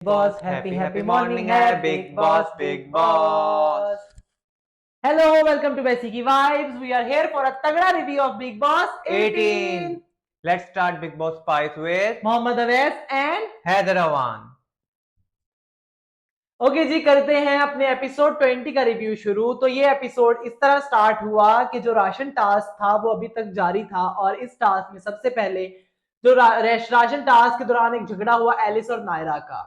Boss happy happy morning है Bigg Boss. Hello, welcome to Basic Vibes. We are here for a तगड़ा review of Bigg Boss 18। Let's start Big Boss Spice with Mohammad Awais and Heather Awan. Okay जी, करते हैं अपने episode 20 का review शुरू। तो ये एपिसोड इस तरह स्टार्ट हुआ कि जो राशन टास्क था वो अभी तक जारी था, और इस टास्क में सबसे पहले जो राशन टास्क के दौरान एक झगड़ा हुआ एलिस और नायरा का।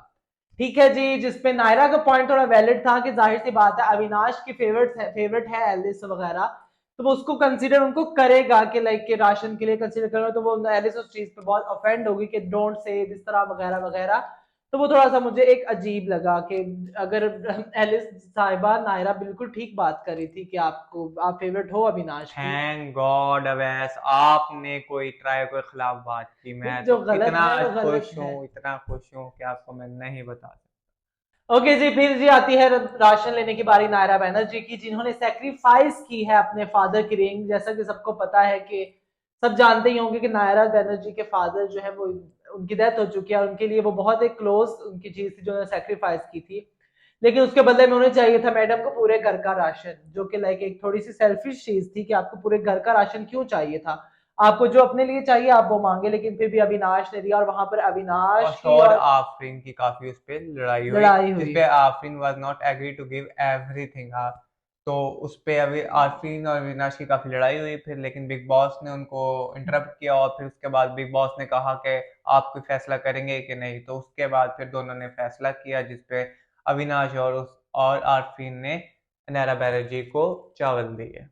ठीक है जी, जिसपे नायरा का पॉइंट थोड़ा वैलिड था कि जाहिर सी बात है अविनाश की फेवरेट है एलिस वगैरह, तो वो उसको कंसीडर उनको करेगा कि लाइक के राशन के लिए कंसीडर करेगा, तो वो एलिस उस चीज पे बहुत ऑफेंड होगी कि डोंट से दिस तरह वगैरह वगैरह। तो वो थोड़ा सा मुझे एक अजीब लगा कि अगर एलिस साहिबा नायरा बिल्कुल ठीक बात कर रही थी कि आप फेवरेट हो अविनाश की। थैंक गॉड अवैस आपने कोई ट्राई कोई खिलाफ बात की। मैं जो तो गलत इतना है वो गलत खुश है। हूँ इतना खुश हूँ कि आपको मैं नहीं बता सकता। ओके जी, फिर जी आती है राशन लेने की बारी नायरा बैनर्जी की, जिन्होंने सेक्रीफाइस की है अपने फादर की रिंग। जैसा कि सबको पता है कि सब जानते ही होंगे कि नायरा बैनर्जी के फादर जो है वो उनकी डेथ हो चुकी है, और उनके लिए वो बहुत एक क्लोज उनकी चीज थी जो उन्होंने सेक्रीफाइस की थी। लेकिन उसके बदले में उन्हें चाहिए था मैडम को पूरे घर का राशन, जो कि लाइक एक थोड़ी सी सेल्फिश चीज थी कि आपको पूरे घर का राशन क्यों चाहिए था। आपको जो अपने लिए चाहिए आप वो मांगे, लेकिन फिर भी अविनाश ने दिया, और वहां पर और अविनाश की श्योर और आफरीन की काफी उस पर लड़ाई हुई लड़ाई हुई। जिसपे Afreen was not agree to give everything. तो उस पे अभी आफरीन और अविनाश की काफी लड़ाई हुई फिर, लेकिन बिग बॉस ने उनको इंटरप्ट किया और फिर उसके बाद बिग बॉस ने कहा कि आप कोई फैसला करेंगे कि नहीं। तो उसके बाद फिर दोनों ने फैसला किया जिसपे अविनाश और आफरीन ने नैरा बैनर्जी को चावल दिए।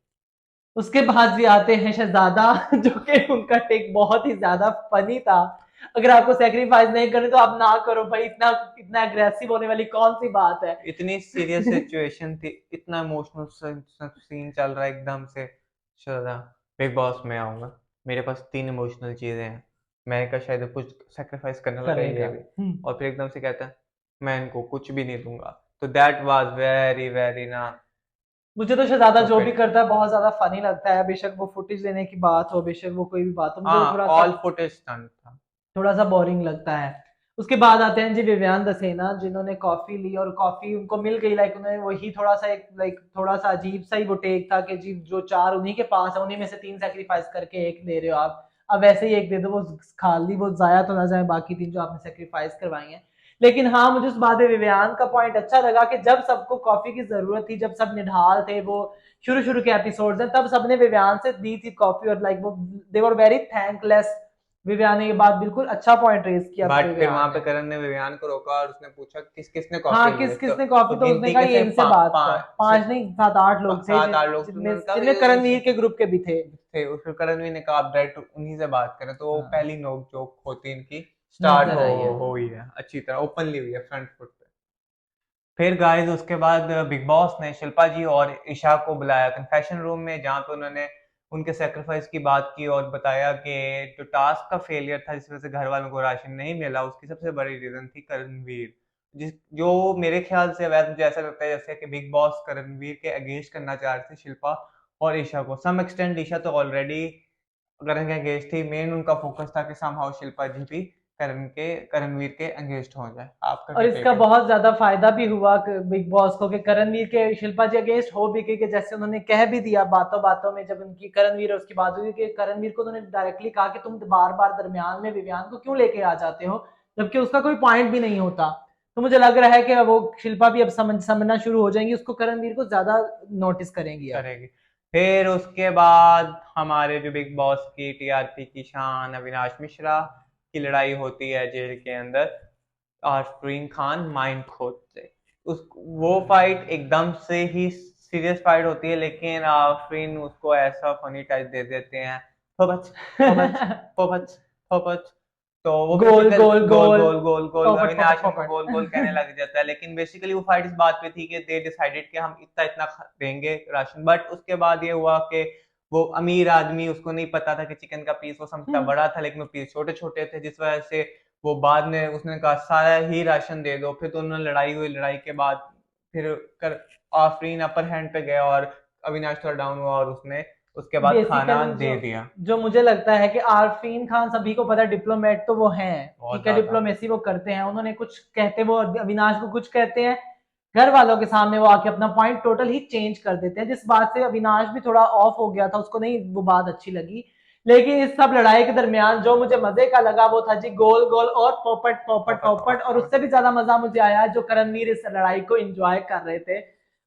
उसके बाद भी आते हैं शहजादा जो कि उनका टेक बहुत ही ज्यादा फनी था। अगर आपको सेक्रीफाइस नहीं करने तो आप ना करो भाई, इतना इतना अग्रेसिव होने वाली कौन सी बात है। इतनी सीरियस सिचुएशन थी, इतना इमोशनल सीन चल रहा है एकदम से। शर्दा, बिग बॉस में आऊंगा, मेरे पास 3 इमोशनल चीजें हैं। मैंने कहा शायद कुछ सेक्रीफाइस करने लगा ये करेगा। भी, और फिर एकदम से कहता है मैं इनको कुछ भी नहीं दूंगा। तो दैट वाज वेरी वेरी ना मुझे तो शहजादा जो भी स्टूपिड। करता है बहुत ज्यादा फनी लगता है, बेशक वो फुटेज लेने की बात हो, बेशक वो कोई भी बात हो, मुझे वो हाँ, थोड़ा सा ऑल फुटेज स्टंट था। बोरिंग लगता है। उसके बाद आते हैं जी विवियान दसेना, जिन्होंने कॉफी ली और कॉफी उनको मिल गई, लाइक उन्हें वही थोड़ा सा एक लाइक थोड़ा सा अजीब सा ही वो टेक था कि जी जो चार उन्हीं के पास है उन्हीं में से तीन सेक्रीफाइस करके एक ले रहे हो आप, अब वैसे ही एक दे दो, वो खाली वो जाया तो ना जाए बाकी तीन जो आपने सेक्रीफाइस करवाई हैं। लेकिन हाँ, मुझे उस बाद में विवियान का पॉइंट अच्छा लगा कि जब सबको कॉफी की जरूरत थी, जब सब निढाल थे, वो शुरू शुरू के एपिसोड्स हैं, तब सबने विवियान से दी थी कॉफी, और लाइक वो दे वर वेरी थैंकलेस। विवियान ने ये बात बिल्कुल अच्छा पॉइंट रेज किया बट फिर विवियान वहां पे ने। करण ने विवियान को रोका और उसने पूछा किस किसने कॉफी हाँ, ली है। किस तो किसने कॉफी, तो उसने गिनती कहा के ये से इनसे बात कर। पांच नहीं, सात आठ लोग थे सात आठ लोग थे, जिनमें उन्होंने कहा जिनमें करणवीर के ग्रुप के भी थे। थे। फिर करणवीर ने कहा आप डायरेक्ट उन्हीं से बात करें। तो वो हाँ, पहली नोक जोक होती इनकी स्टार्ट नजर आई है। हो ही है, अच्छी तरह ओपनली हुई है फ्रंट फुट पे। फिर गाइस उसके बाद बिग बॉस ने शिल्पा जी और ईशा को बुलाया कन्फेशन रूम में, जहाँ पे उन्होंने उनके सेक्रीफाइस की बात की और बताया कि जो टास्क का फेलियर था जिस वजह से घर वालों को राशन नहीं मिला, उसकी सबसे बड़ी रीजन थी करणवीर। जिस जो मेरे ख्याल से वैसे मुझे ऐसा लगता है जैसे कि बिग बॉस करणवीर के अगेंस्ट करना चाह रहे थे शिल्पा और ईशा को। सम एक्सटेंड ईशा तो ऑलरेडी करण के अगेंस्ट थी, मेन उनका फोकस था कि समहाउ शिल्पा जी भी करणवीर के अगेंस्ट हो जाए। आपका और क्या इसका टेक है? बहुत ज्यादा फायदा भी हुआ बिग बॉस को कि करणवीर के शिल्पा जी अगेंस्ट हो भी गई, कि जैसे उन्होंने कह भी दिया बातों बातों में, जब उनकी करणवीर और उसकी बात हुई कि करणवीर को उन्होंने डायरेक्टली कहा कि तुम बार बार दरमियान में विवियान को क्यों लेके आ जाते हो, जबकि उसका कोई पॉइंट भी नहीं होता। तो मुझे लग रहा है कि वो शिल्पा भी अब समझना शुरू हो जाएंगी, उसको करणवीर को ज्यादा नोटिस करेंगी अब। करेगी। फिर उसके बाद हमारे जो बिग बॉस की टीआरपी की शान अविनाश मिश्रा की लड़ाई होती है जेल के अंदर आफरीन खान माइंड खोद से। उस वो फाइट एकदम से ही सीरियस फाइट होती है, लेकिन आफरीन उसको ऐसा फनी टच दे देते हैं, फोपच फोपच फोपच फोपच। तो वो गोल बेसिकल गोल गोल गोल, गोल गोल गोल पोपट पोपट अविनाश उनको गोल गोल कहने पोपट। लग जाता है, लेकिन बेसिकली वो फाइट इस बात पे थी कि दे डिसाइडेड कि हम इतना इतना देंगे राशन। बट उसके बाद ये हुआ कि वो अमीर आदमी, उसको नहीं पता था कि चिकन का पीस वो समझता बड़ा था, लेकिन वो पीस छोटे छोटे थे, जिस वजह से वो बाद में उसने कहा सारा ही राशन दे दो। फिर दोनों लड़ाई हुई, लड़ाई के बाद फिर कर आफरीन अपर हैंड पे गया और अविनाश थोड़ा डाउन हुआ और उसने उसके बाद खाना बेसिकली दे जो दिया। जो मुझे लगता है कि आरफीन खान, सभी को पता है डिप्लोमेट तो वो हैं, बहुत ठीक है, ज्यादा। डिप्लोमेसी वो करते हैं, उन्होंने कुछ कहते, वो अविनाश को कुछ कहते हैं, घर वालों के सामने वो आके अपना पॉइंट टोटल ही चेंज कर देते हैं, जिस बात से अविनाश भी थोड़ा ऑफ हो गया था, उसको नहीं वो बात अच्छी लगी। लेकिन इस सब लड़ाई के दरमियान जो मुझे मजे का लगा वो था जी गोल गोल और पोपट पोपट पोपट, और उससे भी ज्यादा मजा मुझे आया जो करणवीर इस लड़ाई को एंजॉय कर रहे थे,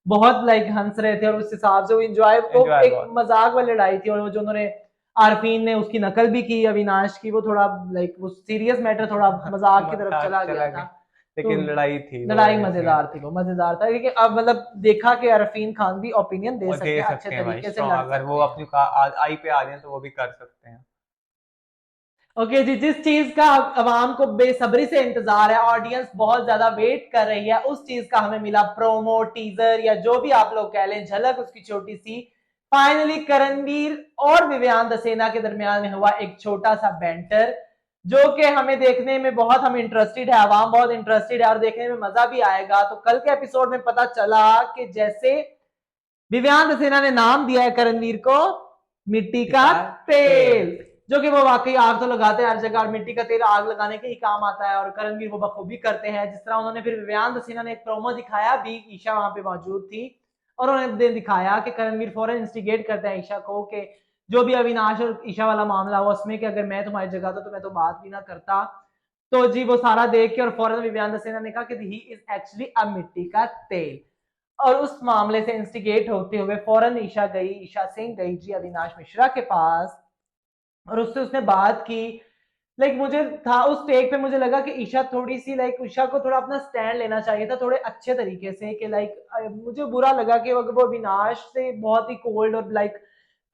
बहुत लाइक हंस रहे थे, और उस हिसाब से वो एंजॉय, वो एंजॉय एक बहुत। मजाक वाली लड़ाई थी, और वो जो उन्होंने आरफीन ने उसकी नकल भी की अविनाश की, वो थोड़ा लाइक वो सीरियस मैटर थोड़ा मजाक की तरफ मजाक चला गया चला था। गया, तो लेकिन लड़ाई थी वो लड़ाई ऐसी है। मजेदार थी, वो मजेदार था, क्योंकि अब मतलब देखा कि अरफीन खान भी ओपिनियन दे और सकते दे हैं, अच्छे सकते हैं भाई तरीके से स्ट्रॉन्ग, लड़ अगर वो सकते हैं। अपनी आई पे आ जाए तो वो भी कर सकते हैं। ओके जी, जिस चीज का अवाम को बेसब्री से इंतजार है, ऑडियंस बहुत ज्यादा वेट कर रही है, उस चीज का हमें मिला प्रोमो, टीजर या जो भी आप लोग कह लें, झलक उसकी छोटी सी। फाइनली करणवीर और विवियान दसेना के दरमियान में हुआ एक छोटा सा बैंटर, जो कि हमें देखने में बहुत, हम इंटरेस्टेड है, आवाम बहुत इंटरेस्टेड है, और देखने में मजा भी आएगा। तो कल के एपिसोड में पता चला कि जैसे विवियान दसेना ने नाम दिया है करणवीर को मिट्टी का टिका तेल, तेल। जो कि वो वाकई आग तो लगाते हैं हर जगह, और मिट्टी का तेल आग लगाने के ही काम आता है, और करणवीर वो बखूबी करते हैं। जिस तरह उन्होंने फिर विवियान दसीना ने एक प्रोमो दिखाया भी, ईशा वहां पे मौजूद थी, और उन्होंने दिखाया कि करणवीर फौरन इंस्टिगेट करते हैं ईशा को कि जो भी अविनाश और ईशा वाला मामला हुआ उसमें, कि अगर मैं तुम्हारी जगह तो मैं तो बात भी ना करता। तो जी वो सारा देख के और फौरन विवियान दसेना ने कहा कि ही इज एक्चुअली अ मिट्टी का तेल, और उस मामले से इंस्टिगेट होते हुए फौरन ईशा गई, ईशा सिंह गई जी अविनाश मिश्रा के पास, और उससे उसने बात की। लाइक मुझे था उस टेक पे, मुझे लगा कि ईशा थोड़ी सी लाइक, ईशा को थोड़ा अपना स्टैंड लेना चाहिए था थोड़े अच्छे तरीके से, कि लाइक मुझे बुरा लगा कि वो अविनाश से बहुत ही कोल्ड और लाइक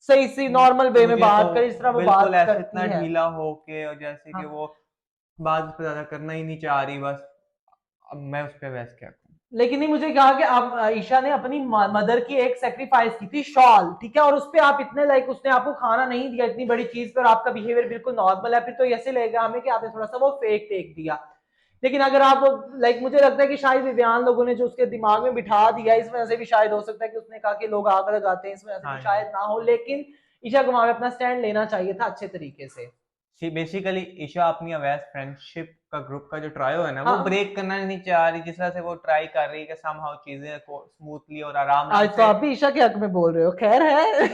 सही सी नॉर्मल वे में मुझे तो बात कर, इस तरह वो बिल्कुल बात ऐसे इतना करती है। ढीला हो के, और जैसे कि हाँ, वो बात उस पर ज्यादा करना ही नहीं चाह रही बस। अब मैं उस पर बहस क्या करूं। लेकिन नहीं, मुझे कहा कि आप ईशा ने अपनी मदर की एक सेक्रीफाइस की थी, शॉल, ठीक है, और उस पर आप इतने लाइक, उसने आपको खाना नहीं दिया इतनी बड़ी चीज पर, आपका बिहेवियर बिल्कुल नॉर्मल है, फिर तो ऐसे लगेगा हमें कि आपने थोड़ा सा वो फेक टेक दिया। लेकिन अगर आप लाइक, मुझे लगता है कि शायद विवियान लोगों ने जो उसके दिमाग में बिठा दिया, इस वजह से भी शायद हो सकता है कि उसने कहा कि लोग आग लगाते हैं, इस वजह से भी हाँ जी। शायद ना हो, लेकिन ईशा को वहां पे अपना स्टैंड लेना चाहिए था अच्छे तरीके से। बेसिकली ईशा अपनी अवैध फ्रेंडशिप का ग्रुप का जो ट्रायो है ना, वो हाँ, ब्रेक करना नहीं चाह रही, जिस तरह से वो ट्राई कर रही है कि समहाउ चीजें को स्मूथली और आराम आराम आज तो से। आप भी ईशा के हक में बोल रहे हो, खैर है।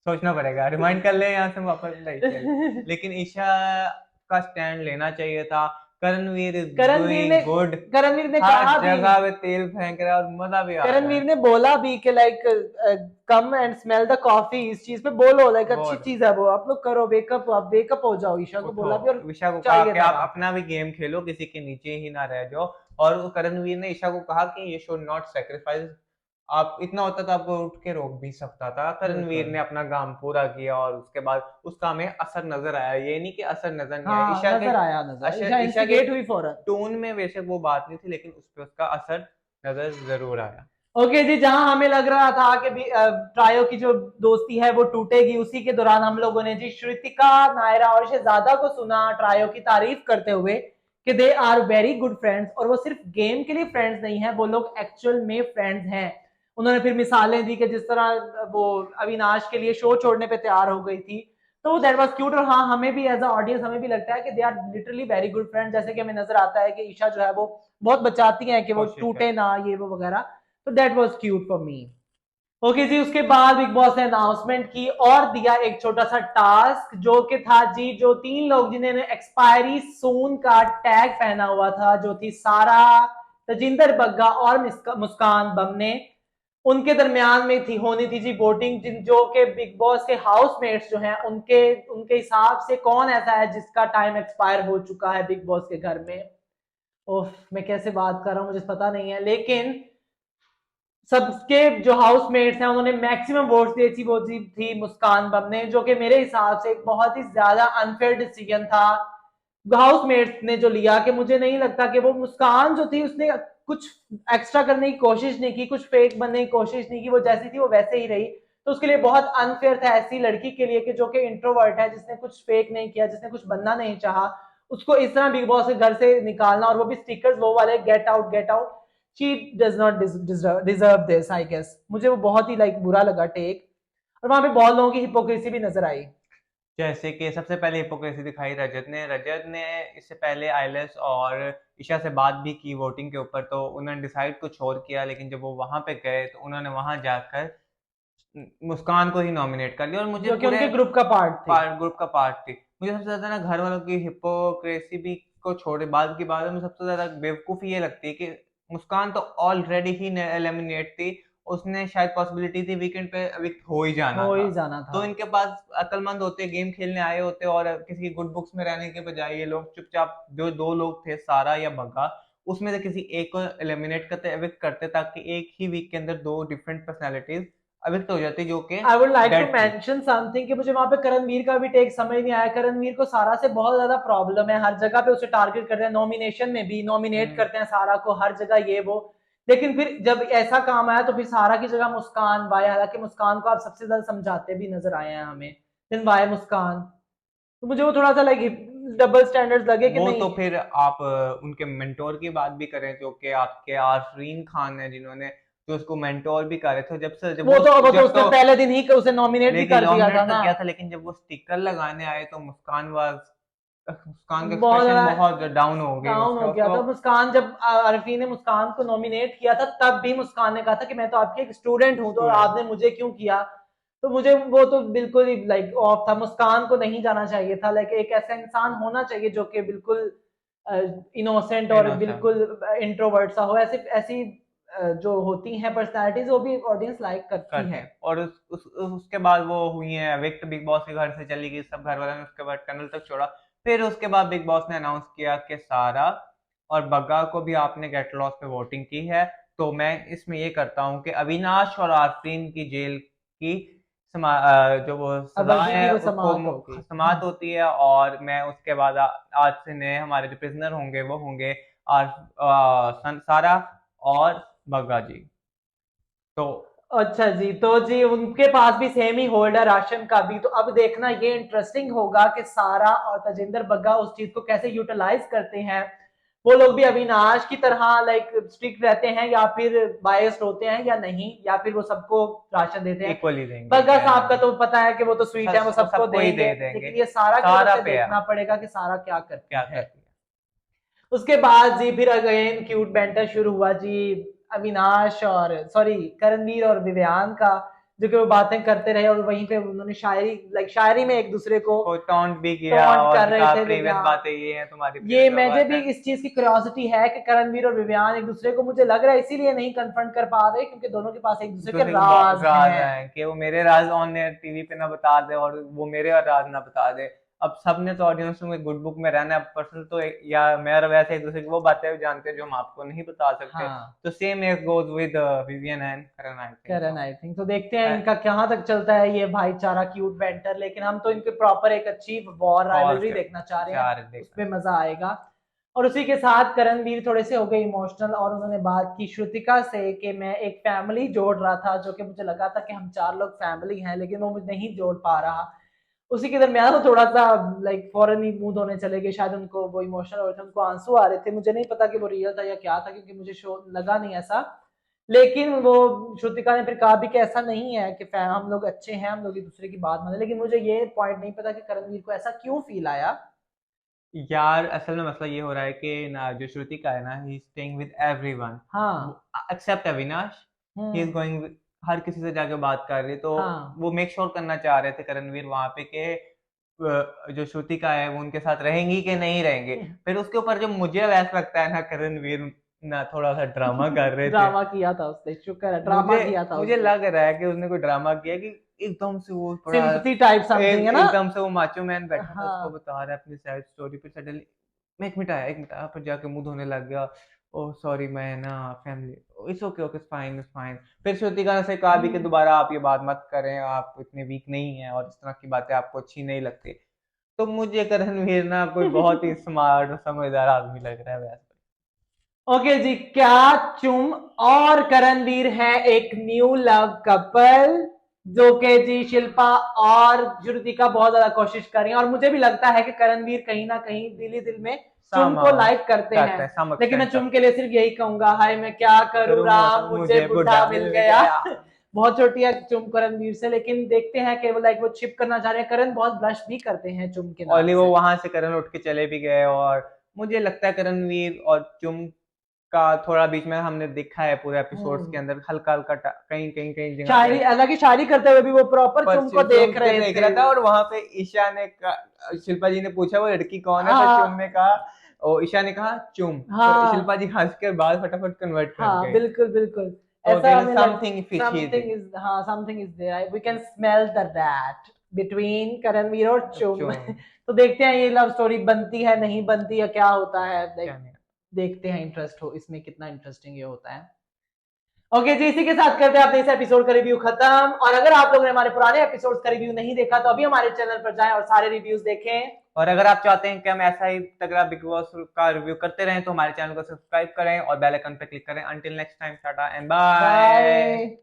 सोचना पड़ेगा, रिमाइंड कर ले यहाँ से वापस नहीं चल। लेकिन ईशा का स्टैंड लेना चाहिए था। करणवीर इज करणवीर ने डूइंग गुड, करणवीर ने हर कहा भी, जगह पे तेल फेंक रहा है और मजा भी आ रहा करणवीर है। ने बोला भी कि like come and smell the coffee, इस चीज पे बोलो, लाइक अच्छी बहुत। चीज है वो, आप लोग करो वेकअप, आप वेकअप हो जाओ, ईशा को उठो। बोला भी, और ईशा को कहा चाहिए कि था आप वहां पे। अपना भी गेम खेलो, किसी के नीचे ही ना रह जाओ। और वो करणवीर ने ईशा को कहा कि ये शुड नॉट सेक्रीफाइस, आप इतना होता तो आपको उठ के रोक भी सकता था। करणवीर बिल्कुल, ने अपना काम पूरा किया, और उसके बाद उसका हमें असर नजर आया, ये नहीं कि असर नजर नहीं आया। हाँ ईशा के नजर आया, नजर ईशा ईशा के इंस्टिगेट हुई फौरन। टोन में बेशक वो बात नहीं थी, लेकिन उस पर उसका असर नजर जरूर आया। ओके जी, जहां हमें लग रहा था कि ट्रायो की जो दोस्ती है वो टूटेगी, उसी के दौरान हम लोगों ने जी श्रुतिका, नायरा और शहजादा को सुना ट्रायो की तारीफ करते हुए कि they are very good friends, और वो सिर्फ गेम के लिए फ्रेंड्स नहीं है, वो लोग एक्चुअल में फ्रेंड्स हैं। उन्होंने फिर मिसालें दी कि जिस तरह वो अविनाश के लिए शो छोड़ने पे तैयार हो गई थी, तो दैट वाज क्यूट। और हाँ, हमें भी एज अ ऑडियंस हमें भी लगता है कि they are literally very good friends, जैसे कि हमें नजर आता है कि ईशा जो है वो बहुत बचाती है कि वो कोशिश टूटे कर। ना, ये वो वगैरह। तो that was cute for me. Okay जी, उसके बाद बिग बॉस ने अनाउंसमेंट की और दिया एक छोटा सा टास्क, जो कि था जी जो 3 लोग जिन्होंने एक्सपायरी सून का टैग पहना हुआ था, जो थी सारा, तजिंदर बग्गा और मुस्कान बम ने, उनके दरमियान में थी होनी थी जी वोटिंग, जिन जो कि बिग बॉस के हाउसमेट्स जो हैं उनके उनके हिसाब से कौन ऐसा है जिसका टाइम एक्सपायर हो चुका है बिग बॉस के घर में। ओह, मैं कैसे बात कर रहा हूँ मुझे पता नहीं है, लेकिन सबके जो हाउसमेट्स हैं उन्होंने मैक्सिमम वोट्स दिए थी, वो थी मुस्कान बम ने, जो कि मेरे हिसाब से एक बहुत ही ज्यादा अनफेयर डिसीजन था हाउसमेट्स ने जो लिया, कि मुझे नहीं लगता कि वो मुस्कान जो थी उसने कुछ एक्स्ट्रा करने की कोशिश नहीं की, कुछ फेक बनने की कोशिश नहीं की, वो जैसी थी वो वैसे ही रही। तो उसके लिए बहुत अनफेयर था ऐसी लड़की के लिए कि जो कि इंट्रोवर्ट है, जिसने कुछ फेक नहीं किया, जिसने कुछ बनना नहीं चाहा, उसको इस तरह बिग बॉस के घर से निकालना, और वो भी स्टिकर्स वो वाले get out get out. She does not deserve this, I guess. मुझे वो बहुत ही लाइक बुरा लगा टेक। और वहां पे बहुत लोगों की हिपोक्रेसी भी नजर आई। जैसे कि सबसे पहले हिपोक्रेसी दिखाई रजत ने इससे पहले आइलेस और ईशा से बात भी की वोटिंग के ऊपर, तो उन्होंने डिसाइड कुछ और किया, लेकिन जब वो वहां पे गए तो उन्होंने वहां जाकर मुस्कान को ही नॉमिनेट कर लिया। और मुझे जो कि पूरे उनके ग्रुप का पार्ट थे। ग्रुप का पार्ट थी। मुझे सबसे ज्यादा ना घर वालों की हिपोक्रेसी भी को छोड़े, बाद की बात है, मुझे सबसे ज्यादा बेवकूफी ये लगती है कि मुस्कान तो ऑलरेडी ही एलिमिनेट थी, उसने शायद पॉसिबिलिटी थी वीकेंड पे एविक्ट हो ही जाना हो था। ही जाना था। तो इनके पास अक्लमंद होते, गेम खेलने आए होते, और किसी की गुड बुक्स में रहने के बजाय ये लोग चुपचाप, जो दो लोग थे सारा या बग्गा, उसमें से किसी एक को एलिमिनेट करते, एविक्ट करते, ताकि एक ही वीक के अंदर दो डिफरेंट पर्सनैलिटीज एविक्ट हो जाती, जो कि I would like to dead थी। मेंशन समथिंग कि मुझे वहां पे करणवीर का भी टेक समझ नहीं आया। करणवीर को सारा से बहुत ज्यादा प्रॉब्लम है, हर जगह पे उसे टारगेट करते हैं, नॉमिनेशन में भी नॉमिनेट हम्म। करते हैं सारा को, हर जगह ये वो। लेकिन फिर जब ऐसा काम आया तो फिर सारा की जगह मुस्कान भाई, हालांकि मुस्कान को आप सबसे ज्यादा समझाते भी नजर आए हैं हमें, लेकिन वाई मुस्कान? तो मुझे वो थोड़ा सा लाइक डबल स्टैंडर्ड्स लगे कि वो नहीं। तो फिर आप उनके मेंटोर की बात भी करें, जो कि आपके आफरीन खान है, जिन्होंने जो उसको मेंटोर भी कर रहे थे, वो तो जब उसने तो पहले दिन ही उसे नॉमिनेट भी लेकिन कर दिया था नॉमिनेट तो ना। किया था, लेकिन जब वो स्टिकर लगाने आए तो मुस्कान का बहुत एक्सप्रेशन ज्यादा बहुत डाउन हो गई, डाउन उसका हो गया उसको था मुस्कान। जब अरफी ने मुस्कान को नॉमिनेट किया था तब भी मुस्कान ने कहा था कि मैं तो आपकी एक स्टूडेंट हूं, तो स्टूडेंट। आपने मुझे क्यों किया? तो मुझे वो तो बिल्कुल ही लाइक ऑफ था, मुस्कान को नहीं जाना चाहिए था। लाइक एक ऐसा इंसान होना चाहिए जो कि बिल्कुल इनोसेंट और इनोसेंट। बिल्कुल इंट्रोवर्ट सा हो। ऐसी ऐसी जो होती हैं पर्सनालिटीज वो भी ऑडियंस लाइक करती करते है। हैं, और उसके बाद वो हुई है विक्ट, बिग बॉस के घर से चली गई, सब घर वालों ने उसके बाद टनल तक छोड़ा। फिर उसके बाद बिग बॉस ने अनाउंस किया कि सारा और बग्गा को भी आपने गेट लॉस पे वोटिंग की है, तो मैं इसमें ये करता हूँ कि अविनाश और आफरीन की जेल की जो वो अब सजा अभी की है वो उसको समाप्त होगी। समाप्त होती है, और मैं उसके बाद आज से नए हमारे जो प्रिजनर होंगे वो होंगे सारा और बग्गा जी। तो अच्छा जी, तो जी उनके पास भी सेम ही होल्ड है राशन का भी। तो अब देखना ये इंटरेस्टिंग होगा कि सारा और तजिंदर बग्गा उस चीज को कैसे यूटिलाइज करते हैं। वो लोग भी अविनाश की तरह लाइक स्ट्रिक्ट रहते हैं, या फिर बायस्ड होते हैं या नहीं, या फिर वो सबको राशन देते हैं। इक्वली देंगे बग्गा क्या? साहब का तो पता है कि वो तो स्वीट है, वो वो सबको सबको ही देंगे। दे देंगे। लेकिन ये सारा की तरफ सारा से पे देखना पड़ेगा कि सारा क्या क्या करती है। करती है। उसके बाद जी फिर अगेन क्यूट बैंटर शुरू हुआ जी, अविनाश और सॉरी करणवीर और विवेयान का, जो कि वो बातें करते रहे और वहीं पे उन्होंने शायरी लाइक शायरी में एक दूसरे को कोई टॉन्ट भी किया टॉन्ट और कर रहे कहा थे प्रीवियस विवेयान। बातें ये हैं, तुम्हारी ये प्रीवियस मुझे बात भी है। इस चीज की क्यूरियोसिटी है कि करणवीर और विवेयान एक दूसरे को, मुझे लग रहा है इसीलिए नहीं कन्फ्रंट कर पा रहे क्योंकि दोनों के पास एक दूसरे के दूसरे को राज राज हैं। है कि वो मेरे राज ऑन एयर टीवी पे ना बता दे, और वो मेरे राज ना बता दे। अब सबने तो ऑडियंस में गुड बुक में रहना है, पर्सनल तो या मैं और वैसे एक दूसरे की वो बातें जानते हैं जो हम आपको नहीं बता सकते। हाँ, तो सेम एक goes with Vivian and Karan, I think Karan so. I think. तो देखते हैं इनका कहाँ तक चलता है ये भाईचारा क्यूट बैंटर। लेकिन हम तो इनके प्रॉपर एक अच्छी वॉर और राइवलरी क्या, देखना चाह रहे हैं, चार देखना उसमें चाहिए। मजा आएगा। और उसी के साथ करणवीर थोड़े से हो गए इमोशनल और उन्होंने बात की श्रुतिका से कि मैं एक फैमिली जोड़ रहा था, जो कि मुझे लगा था कि हम चार लोग फैमिली हैं, लेकिन वो मुझे नहीं जोड़ पा रहा। उसी के दरमियान वो थोड़ा सा लाइक फौरन ही मुंह धोने चले गए, शायद उनको वो इमोशनल हो रहे थे, उनको आंसू आ रहे थे। मुझे नहीं पता कि वो रियल था या क्या था, क्योंकि मुझे शो लगा नहीं ऐसा। लेकिन वो श्रुतिका ने फिर कहा भी कि ऐसा नहीं है कि हम लोग अच्छे हैं, हम लोग एक दूसरे की बात माने। लेकिन मुझे ये पॉइंट नहीं पता कि करणवीर को ऐसा क्यों फील आया। यार असल में मसला ये हो रहा है कि ना जो श्रुतिका है ना, he is staying with everyone हाँ। Except Avinash. He is hmm. Going, हर किसी से जाके बात कर रही, तो हाँ। वो मेक श्योर करना चाह रहे थे करणवीर वहां पे कि जो श्रुतिका है वो उनके साथ रहेंगी कि नहीं रहेंगे। फिर उसके ऊपर जो मुझे वैसा लगता है ना, करणवीर ना थोड़ा सा ड्रामा कर रहे थे। ड्रामा किया था उसने, शुक्र है ड्रामा मुझे किया था मुझे उसने। लग रहा है कि उसने कोई ड्रामा किया, कि एकदम से वो थोड़ा सिंपथी टाइप समथिंग है ना। एकदम से वो माचो मैन बैठा था, उसको हाँ। बता रहा है अपनी साइड स्टोरी, फिर सडनली मैं एक मिनट आया, फिर जाके मुंह धोने लग गया। ओह सॉरी, मैं ना family, it's okay okay fine it's fine. फिर श्रुतिका से कहा भी कि दोबारा आप ये बात मत करें, आप इतने वीक नहीं हैं और इस तरह की बातें आपको अच्छी नहीं लगती। तो मुझे करणवीर ना कोई बहुत ही स्मार्ट और समझदार आदमी लग रहा है वैसे। ओके जी, क्या चुम और करणवीर है एक न्यू लव कपल? जो कि जी शिल्पा और श्रुतिका बहुत ज्यादा कोशिश कर रही हैं, और मुझे भी लगता है कि करणवीर कहीं ना कहीं दिल ही दिल में चुम को लाइक करते हैं। सम लेकिन मैं एक्सटेंट चुम तक के लिए सिर्फ यही कहूंगा, हाय मैं क्या करूँ करूंगा, राम, तो मुझे मुझे बुढ़ा बुढ़ा मिल मिल गया। गया। बहुत छोटी है चुम करणवीर से, लेकिन देखते हैं कि वो लाइक वो चिप करना चाह रहे हैं। करण बहुत ब्लश भी करते हैं चुम के नाम ओनली वो से। वहां से करण उठ के चले भी गए, और मुझे लगता है करणवीर और चुम का थोड़ा बीच में हमने देखा है पूरे एपिसोड्स के अंदर, हल्का हल्का कहीं कहीं कहीं जगह पे शायरी, हालांकि शायरी करते हुए भी वो प्रॉपर चुम को देख के रहे देख थे। रहा था। और वहां पे ईशा ने शिल्पा जी ने पूछा वो लड़की कौन है, तो चुम हाँ ने कहा, और ईशा ने कहा चुम, तो शिल्पा हाँ जी हंस के बाद फटाफट कन्वर्ट कर हाँ, गए। बिल्कुल बिल्कुल। तो ऐसा देयर इज हमें like something fishy something is, हाँ something is there, we can smell the that between Karanveer और चुम। चुम। तो देखते हैं ये लव स्टोरी बनती है नहीं बनती है, क्या होता है, क्या लाइक नहीं। देखते हैं इंटरेस्ट हो इसमें, कितना इंटरेस्टिंग ये होता है। ओके जी, इसी के साथ करते हैं अपने इस एपिसोड का रिव्यू खत्म। और अगर आप लोगों ने हमारे पुराने एपिसोड्स का रिव्यू नहीं देखा तो अभी हमारे चैनल पर जाएं और सारे रिव्यूज देखें। और अगर आप चाहते हैं कि हम ऐसा ही तगड़ा बिग बॉस का रिव्यू करते रहें तो हमारे चैनल को सब्सक्राइब करें और बेल आइकन पर क्लिक करें। Until next time, tata and bye. Bye.